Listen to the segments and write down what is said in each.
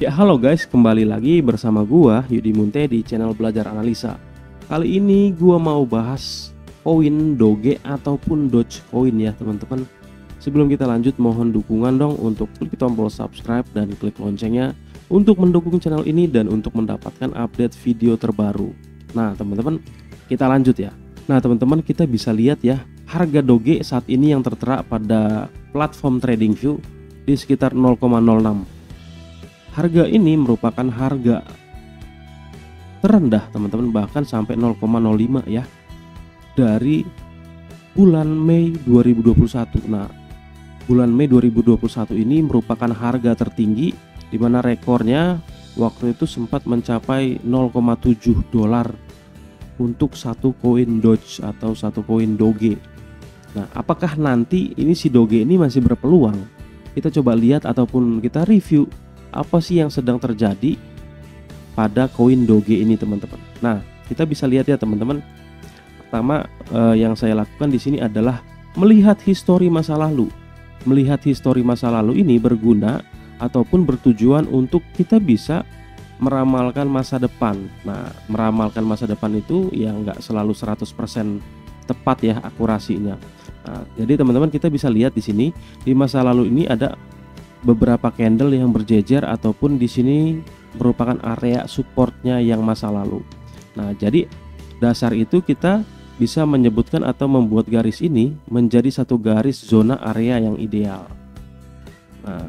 Ya halo guys, kembali lagi bersama gua Yudi Munte di channel Belajar Analisa. Kali ini gua mau bahas koin Doge ataupun Dogecoin ya teman-teman. Sebelum kita lanjut, mohon dukungan dong untuk klik tombol subscribe dan klik loncengnya untuk mendukung channel ini dan untuk mendapatkan update video terbaru. Nah teman-teman, kita lanjut ya. Nah teman-teman, kita bisa lihat ya, harga Doge saat ini yang tertera pada platform TradingView di sekitar 0,06. Harga ini merupakan harga terendah teman-teman, bahkan sampai 0,05 ya dari bulan Mei 2021. Nah, bulan Mei 2021 ini merupakan harga tertinggi di mana rekornya waktu itu sempat mencapai 0,7 dolar untuk satu koin Doge atau satu koin Doge. Nah, apakah nanti ini si Doge ini masih berpeluang? Kita coba lihat ataupun kita review apa sih yang sedang terjadi pada koin Doge ini teman-teman. Nah, kita bisa lihat ya teman-teman. Pertama yang saya lakukan di sini adalah melihat histori masa lalu. Melihat histori masa lalu ini berguna ataupun bertujuan untuk kita bisa meramalkan masa depan. Nah, meramalkan masa depan itu ya nggak selalu 100% tepat ya akurasinya. Nah, jadi teman-teman kita bisa lihat di sini di masa lalu ini ada beberapa candle yang berjejer ataupun di sini merupakan area supportnya yang masa lalu. Nah, jadi dasar itu kita bisa menyebutkan atau membuat garis ini menjadi satu garis zona area yang ideal. Nah,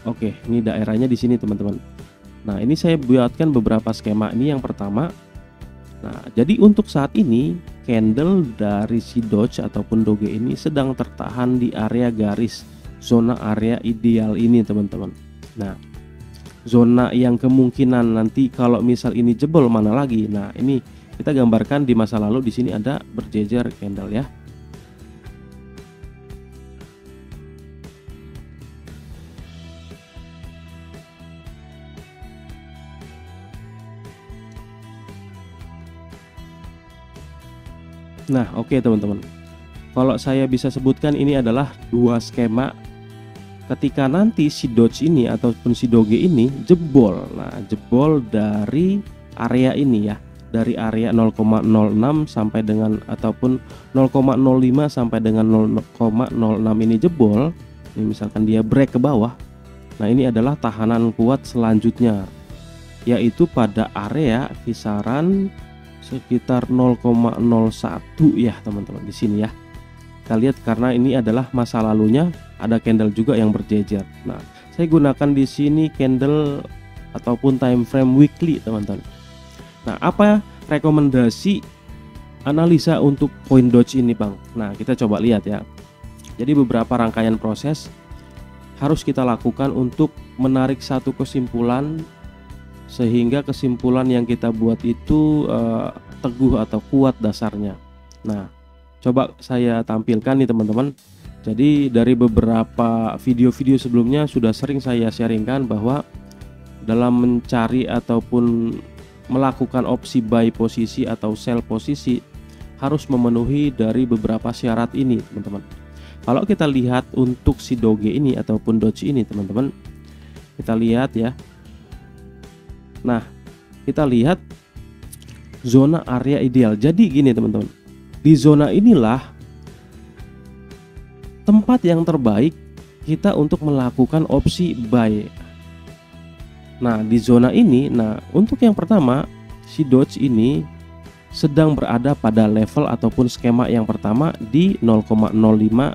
oke, ini daerahnya di sini teman-teman. Nah, ini saya buatkan beberapa skema. Ini yang pertama. Nah, jadi untuk saat ini candle dari si Doge ataupun Doge ini sedang tertahan di area garis zona area ideal ini teman-teman. Nah, zona yang kemungkinan nanti kalau misal ini jebol mana lagi. Nah, ini kita gambarkan di masa lalu. Di sini ada berjejer candle ya. Nah, oke teman-teman. Kalau saya bisa sebutkan ini adalah dua skema ketika nanti si Doge ini ataupun si Doge ini jebol. Nah, jebol dari area ini ya, dari area 0,06 sampai dengan ataupun 0,05 sampai dengan 0,06 ini jebol. Ini misalkan dia break ke bawah. Nah, ini adalah tahanan kuat selanjutnya, yaitu pada area kisaran sekitar 0,01 ya teman-teman di sini ya. Kita lihat karena ini adalah masa lalunya, ada candle juga yang berjejer. Nah, saya gunakan di sini candle ataupun time frame weekly teman-teman. Nah, apa rekomendasi analisa untuk koin Doge ini Bang? Nah, kita coba lihat ya. Jadi beberapa rangkaian proses harus kita lakukan untuk menarik satu kesimpulan sehingga kesimpulan yang kita buat itu teguh atau kuat dasarnya. Nah, coba saya tampilkan nih teman-teman. Jadi dari beberapa video-video sebelumnya sudah sering saya sharingkan bahwa dalam mencari ataupun melakukan opsi buy posisi atau sell posisi harus memenuhi dari beberapa syarat ini teman-teman. Kalau kita lihat untuk si Doge ini ataupun Doge ini teman-teman, kita lihat ya. Nah, kita lihat zona area ideal. Jadi gini teman-teman, di zona inilah tempat yang terbaik kita untuk melakukan opsi buy. Nah, di zona ini, nah untuk yang pertama si Doge ini sedang berada pada level ataupun skema yang pertama di 0,05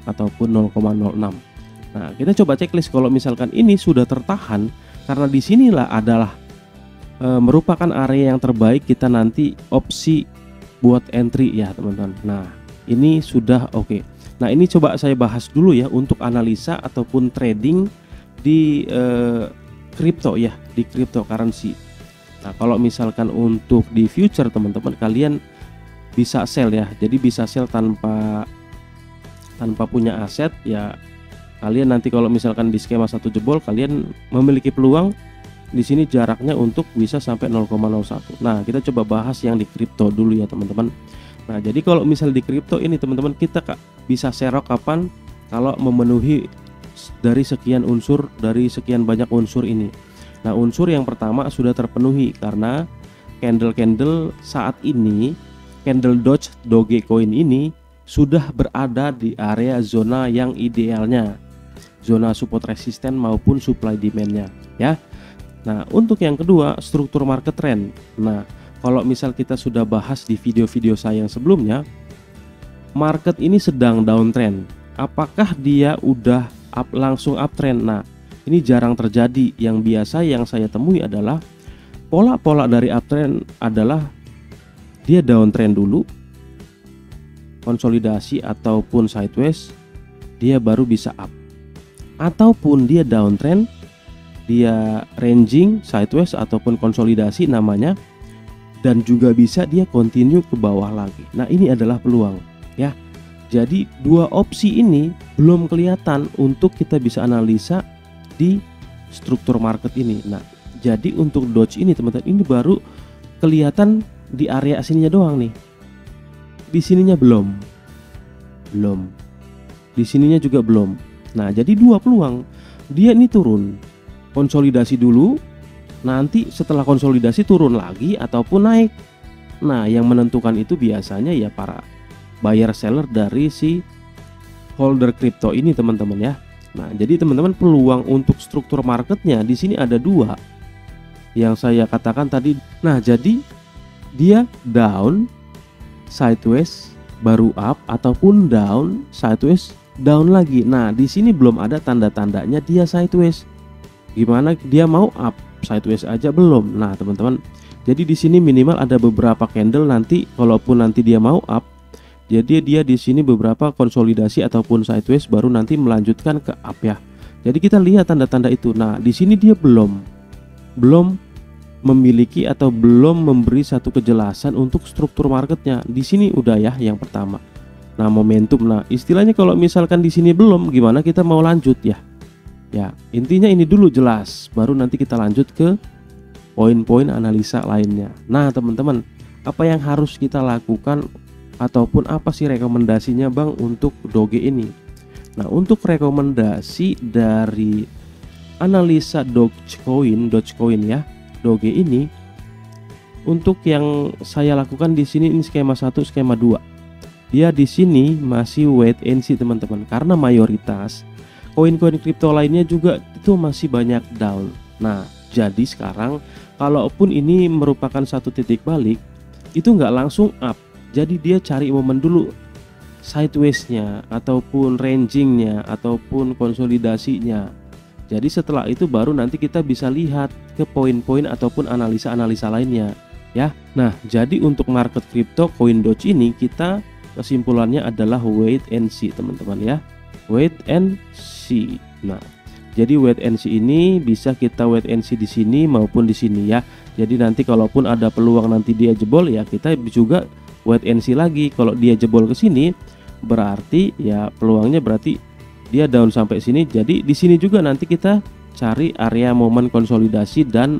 ataupun 0,06. Nah, kita coba checklist kalau misalkan ini sudah tertahan, karena disinilah adalah merupakan area yang terbaik kita nanti opsi buat entry ya teman-teman. Nah, ini sudah oke. Nah, ini coba saya bahas dulu ya untuk analisa ataupun trading di kripto ya, di cryptocurrency. Nah, kalau misalkan untuk di future teman-teman, kalian bisa sell ya. Jadi bisa sell tanpa punya aset ya. Kalian nanti kalau misalkan di skema satu jebol, kalian memiliki peluang di sini jaraknya untuk bisa sampai 0,01. Nah, kita coba bahas yang di kripto dulu ya teman-teman. Nah, jadi kalau misal di kripto ini teman-teman, kita bisa serok kapan kalau memenuhi dari sekian banyak unsur ini. Nah, unsur yang pertama sudah terpenuhi karena candle saat ini, candle Dogecoin ini sudah berada di area zona yang idealnya, zona support resisten maupun supply demand-nya ya. Nah, untuk yang kedua, struktur market trend. Nah, kalau misal kita sudah bahas di video-video saya yang sebelumnya, market ini sedang downtrend. Apakah dia udah langsung uptrend? Nah, ini jarang terjadi. Yang biasa yang saya temui adalah pola-pola dari uptrend adalah dia downtrend dulu, konsolidasi ataupun sideways, dia baru bisa up. Ataupun dia downtrend, dia ranging, sideways ataupun konsolidasi namanya, dan juga bisa dia continue ke bawah lagi. Nah, ini adalah peluang ya. Jadi dua opsi ini belum kelihatan untuk kita bisa analisa di struktur market ini. Nah, jadi untuk Doge ini teman-teman, ini baru kelihatan di area sininya doang nih. Di sininya belum. Di sininya juga belum. Nah, jadi dua peluang. Dia ini turun, konsolidasi dulu, nanti setelah konsolidasi turun lagi ataupun naik. Nah, yang menentukan itu biasanya ya para buyer seller dari si holder crypto ini teman-teman ya. Nah, jadi teman-teman, peluang untuk struktur marketnya di sini ada dua yang saya katakan tadi. Nah, jadi dia down sideways baru up ataupun down sideways down lagi. Nah, di sini belum ada tanda-tandanya dia sideways. Gimana dia mau up? Sideways aja belum. Nah, teman-teman, jadi di sini minimal ada beberapa candle nanti, kalaupun nanti dia mau up, jadi dia di sini beberapa konsolidasi ataupun sideways baru nanti melanjutkan ke up ya. Jadi kita lihat tanda-tanda itu. Nah, di sini dia belum memiliki atau belum memberi satu kejelasan untuk struktur marketnya. Di sini udah ya yang pertama. Nah, momentum. Nah, istilahnya kalau misalkan di sini belum, gimana kita mau lanjut ya? Ya, intinya ini dulu jelas, baru nanti kita lanjut ke poin-poin analisa lainnya. Nah, teman-teman, apa yang harus kita lakukan ataupun apa sih rekomendasinya Bang untuk Doge ini? Nah, untuk rekomendasi dari analisa Dogecoin ya, Doge ini, untuk yang saya lakukan di sini ini skema 1, skema 2. Dia di sini masih wait and see teman-teman, karena mayoritas koin-koin kripto lainnya juga itu masih banyak down. Nah, jadi sekarang kalaupun ini merupakan satu titik balik, itu nggak langsung up. Jadi dia cari momen dulu sideways-nya ataupun ranging-nya ataupun konsolidasinya. Jadi setelah itu baru nanti kita bisa lihat ke poin-poin ataupun analisa-analisa lainnya ya. Nah, jadi untuk market kripto koin Doge ini kita kesimpulannya adalah wait and see teman-teman ya. Wait and see. Nah, jadi wait and see ini bisa kita wait and see di sini maupun di sini ya. Jadi nanti kalaupun ada peluang nanti dia jebol ya, kita juga wait and see lagi. Kalau dia jebol ke sini berarti ya peluangnya berarti dia down sampai sini. Jadi di sini juga nanti kita cari area momen konsolidasi dan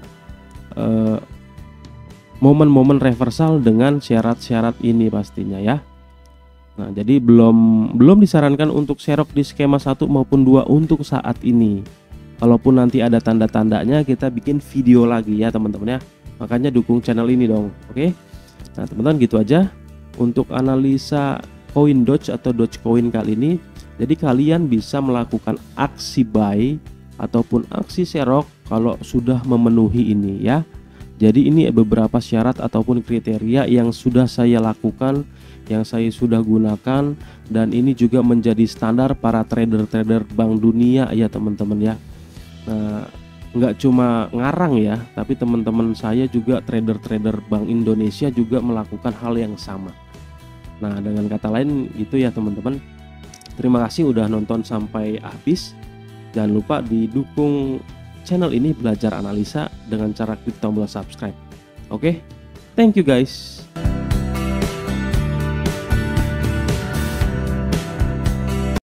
momen-momen reversal dengan syarat-syarat ini pastinya ya. Nah, jadi belum disarankan untuk serok di skema 1 maupun 2 untuk saat ini. Kalaupun nanti ada tanda-tandanya kita bikin video lagi ya teman-teman ya. Makanya dukung channel ini dong. Oke. Nah, teman-teman, gitu aja untuk analisa koin Doge atau Dogecoin kali ini. Jadi kalian bisa melakukan aksi buy ataupun aksi serok kalau sudah memenuhi ini ya. Jadi ini beberapa syarat ataupun kriteria yang sudah saya lakukan, yang saya sudah gunakan, dan ini juga menjadi standar para trader-trader bank dunia ya teman-teman ya. Nah, nggak cuma ngarang ya, tapi teman-teman saya juga trader-trader bank Indonesia juga melakukan hal yang sama. Nah, dengan kata lain gitu ya teman-teman. Terima kasih udah nonton sampai habis. Jangan lupa didukung channel ini Belajar Analisa dengan cara klik tombol subscribe. Oke, thank you guys.